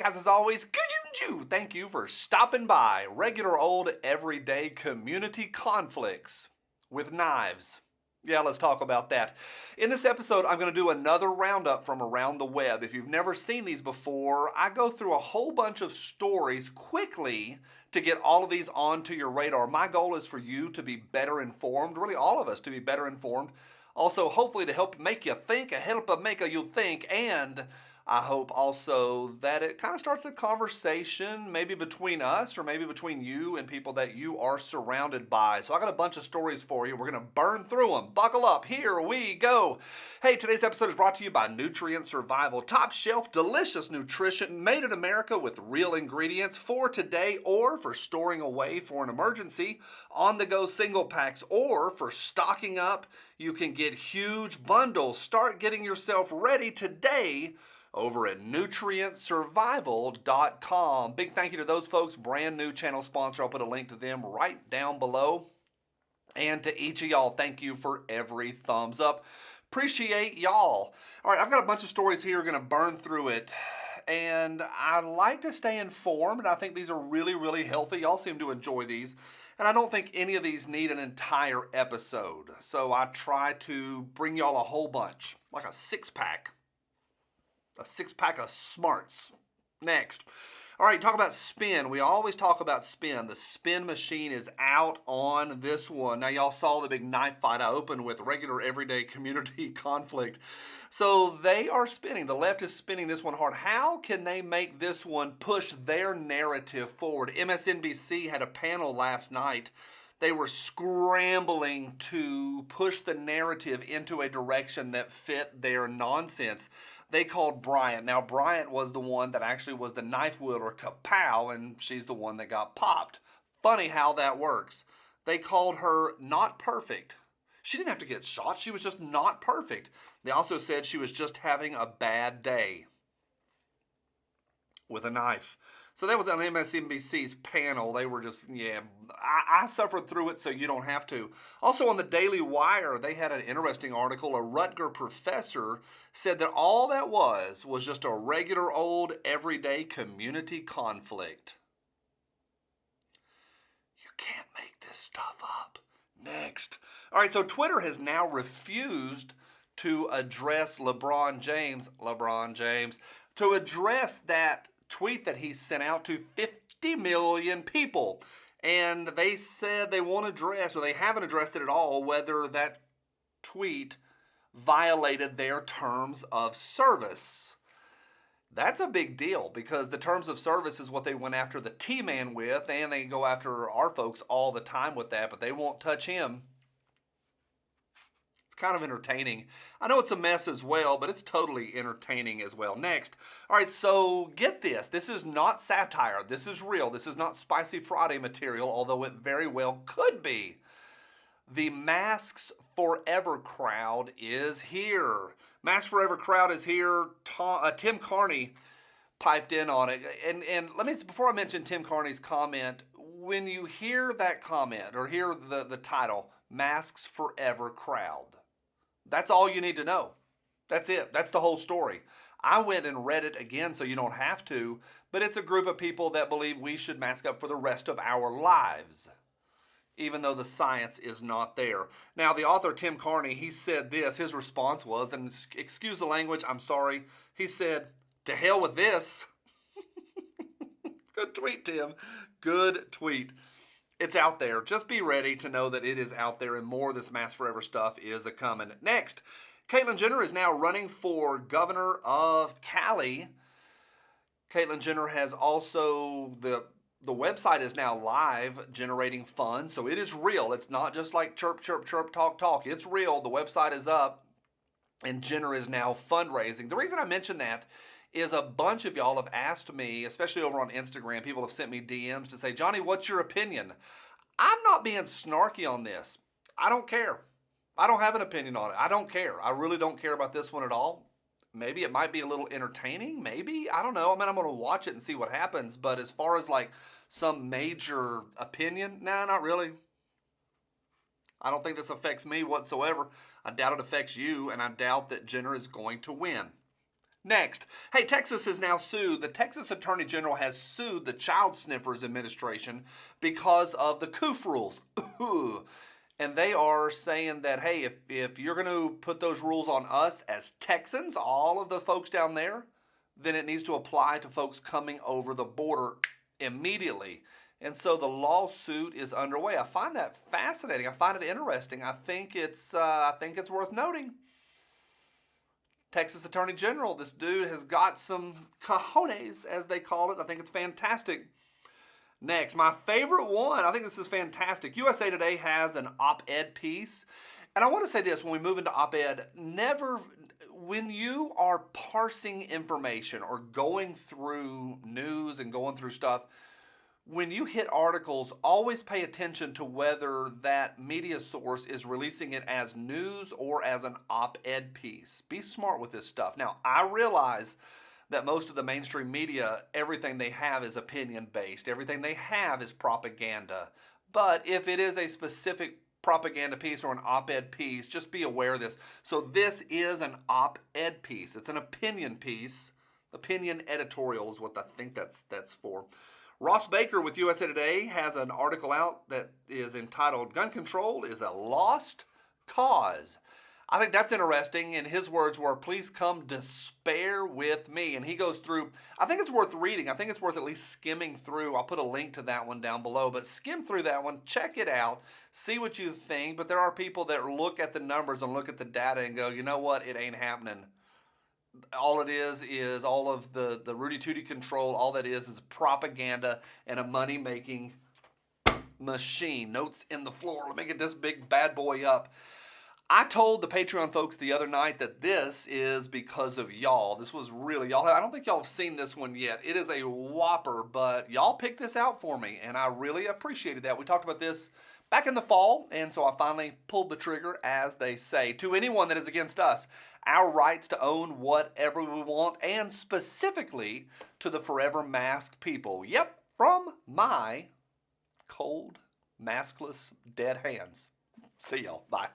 guys, as always, thank you for stopping by. Regular old everyday community conflicts with knives. Yeah, let's talk about that. In this episode, I'm going to do another roundup from around the web. If you've never seen these before, I go through a whole bunch of stories quickly to get all of these onto your radar. My goal is for you to be better informed, really all of us to be better informed. Also, hopefully to help make you think, help make you think, and I hope also that it kind of starts a conversation, maybe between us or maybe between you and people that you are surrounded by. So I got a bunch of stories for you. We're going to burn through them. Buckle up. Here we go. Hey, today's episode is brought to you by Nutrient Survival. Top shelf, delicious nutrition made in America with real ingredients for today or for storing away for an emergency. On-the-go single packs or for stocking up. You can get huge bundles. Start getting yourself ready today over at nutrientsurvival.com. Big thank you to those folks, brand new channel sponsor. I'll put a link to them right down below. And to each of y'all, thank you for every thumbs up. Appreciate y'all. All right, I've got a bunch of stories here, going to burn through it. And I like to stay informed, and I think these are really, really healthy. Y'all seem to enjoy these. And I don't think any of these need an entire episode. So I try to bring y'all a whole bunch, like a six-pack. A six-pack of smarts. Next. All right, talk about spin. We always talk about spin. The spin machine is out on this one. Now, y'all saw the big knife fight I opened with, regular everyday community conflict. So they are spinning. The left is spinning this one hard. How can they make this one push their narrative forward? MSNBC had a panel last night. They were scrambling to push the narrative into a direction that fit their nonsense. They called Bryant. Now, Bryant was the one that actually was the knife wielder, kapow, and she's the one that got popped. Funny how that works. They called her not perfect. She didn't have to get shot. She was just not perfect. They also said she was just having a bad day with a knife. So that was on MSNBC's panel. They were just, I suffered through it so you don't have to. Also on the Daily Wire, they had an interesting article. A Rutgers professor said that all that was just a regular old everyday community conflict. You can't make this stuff up. Next. All right, so Twitter has now refused to address LeBron James, to address that tweet that he sent out to 50 million people. And they said they won't address, or they haven't addressed it at all, whether that tweet violated their terms of service. That's a big deal because the terms of service is what they went after the T-Man with, and they go after our folks all the time with that, but they won't touch him. Kind of entertaining. I know it's a mess as well, but it's totally entertaining as well. Next. All right, so get this. This is not satire. This is real. This is not Spicy Friday material, although it very well could be. The Masks Forever crowd is here. Masks Forever crowd is here. Tim Carney piped in on it. And let me, before I mention Tim Carney's comment, when you hear that comment or hear the title, Masks Forever crowd, that's all you need to know. That's it. That's the whole story. I went and read it again so you don't have to, but it's a group of people that believe we should mask up for the rest of our lives, even though the science is not there. Now, the author, Tim Carney, he said this. His response was, and excuse the language, I'm sorry. He said, to hell with this. Good tweet, Tim. Good tweet. It's out there. Just be ready to know that it is out there and more of this Mask Forever stuff is a-coming. Next, Caitlyn Jenner is now running for governor of Cali. Caitlyn Jenner has also, the website is now live generating funds, so it is real. It's not just like chirp, chirp, chirp, talk, talk. It's real. The website is up, and Jenner is now fundraising. The reason I mention that is a bunch of y'all have asked me, especially over on Instagram, people have sent me DMs to say, Johnny, what's your opinion? I'm not being snarky on this. I don't care. I don't have an opinion on it. I don't care. I really don't care about this one at all. Maybe it might be a little entertaining. Maybe. I don't know. I mean, I'm going to watch it and see what happens. But as far as like some major opinion, nah, not really. I don't think this affects me whatsoever. I doubt it affects you, and I doubt that Jenner is going to win. Next, hey, Texas has now sued. The Texas Attorney General has sued the Child Sniffers Administration because of the COOF rules. And they are saying that, hey, if you're going to put those rules on us as Texans, all of the folks down there, then it needs to apply to folks coming over the border immediately. And so the lawsuit is underway. I find that fascinating. I find it interesting. I think it's worth noting. Texas Attorney General, this dude has got some cojones, as they call it. I think it's fantastic. Next, my favorite one, I think this is fantastic. USA Today has an op-ed piece. And I want to say this when we move into op-ed, when you are parsing information or going through news and going through stuff, when you hit articles, always pay attention to whether that media source is releasing it as news or as an op-ed piece. Be smart with this stuff. Now, I realize that most of the mainstream media, everything they have is opinion-based. Everything they have is propaganda. But if it is a specific propaganda piece or an op-ed piece, just be aware of this. So this is an op-ed piece. It's an opinion piece. Opinion editorial is what I think that's for. Ross Baker with USA Today has an article out that is entitled "Gun Control is a Lost Cause." I think that's interesting, and his words were, "Please come despair with me." And he goes through, I think it's worth reading. I think it's worth at least skimming through. I'll put a link to that one down below, but skim through that one, check it out, see what you think. But there are people that look at the numbers and look at the data and go, you know what, it ain't happening. All it is all of the Rudy Tooty control. All that is propaganda and a money-making machine. Notes in the floor. Let me get this big bad boy up. I told the Patreon folks the other night that this is because of y'all. This was really y'all. I don't think y'all have seen this one yet. It is a whopper, but y'all picked this out for me, and I really appreciated that. We talked about this back in the fall, and so I finally pulled the trigger, as they say. To anyone that is against us, our rights to own whatever we want, and specifically to the forever masked people. Yep, from my cold, maskless, dead hands. See y'all. Bye.